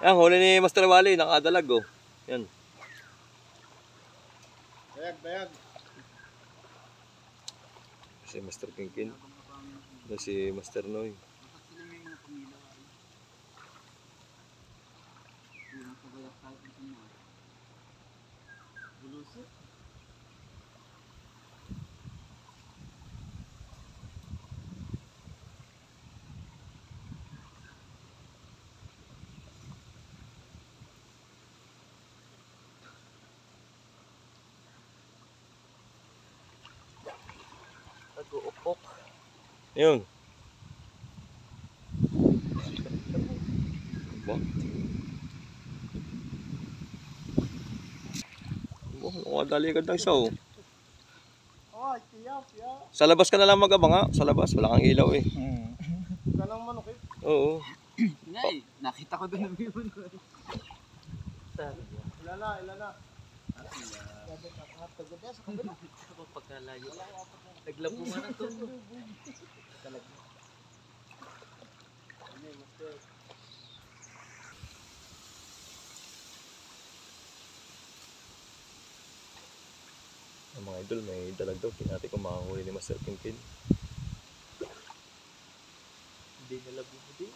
Yan, huli ni Master Wally, nakadalag oh. Yan. Bayag. Si Master Kingkin. Ito si Master Noy. Nag-uupok. Yun. Ba? Nakadali ka lang siya oh. Oh, tiyaw. Sa labas ka na lang mag-abanga. Sa labas, wala kang ilaw eh. Kanang manok eh. Oo. Ngay, nakita ko doon ng ibon ko. Ilan na. Ako pagkalayo. Naglabo nga ng tundo. Ang mga idol, may dalag daw. Kinati ko makahuli ni Master Kingkin. Hindi nalabo mo din.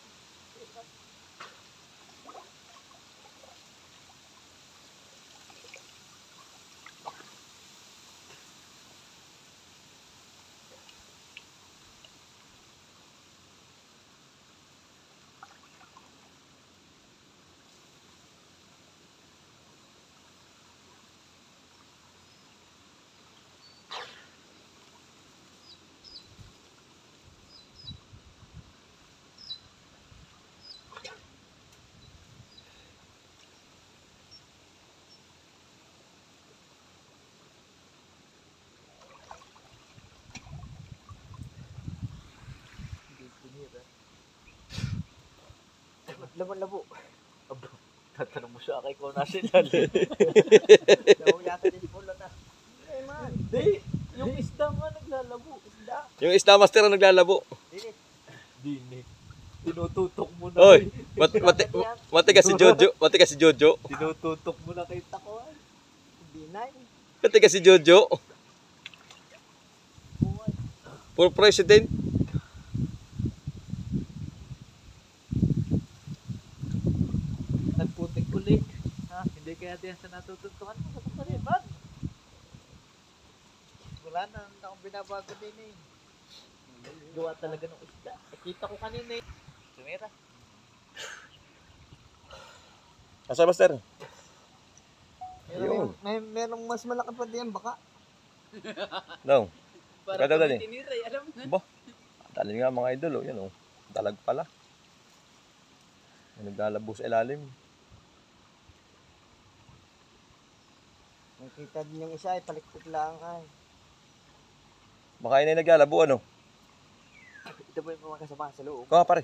Labo. Aba, tatanong mo siya kay ko na sila. Daw yata din pula na. Eh man. Hindi, yung isda nga naglalabo. Yung isda master ang naglalabo. Dini. Tinututok mo na. Oy, mati ka si Jojo. Tinututok mo na kay Tako. Hindi na. Mati ka si Jojo. For president. Nagputik ulit. Ha? Hindi kaya diyan sa natutuntukan mo sa pariban. Wala na akong binabago din eh. Gawa talaga ng isda. Nakita ko kanina eh. Sumira. Asa master? Merong mas malaki pa diyan baka. Daw. Para Kada dali. tiniray, alam mo. Ba? Dali nga mga idol oh, yan oh. Dalag pala. May naglalabo sa ilalim. Nakita din yung isa ay palikpik lang ay. Baka yun ay naglalabo ano? Ito ba yung mga kasama sa loob? Kuha pare.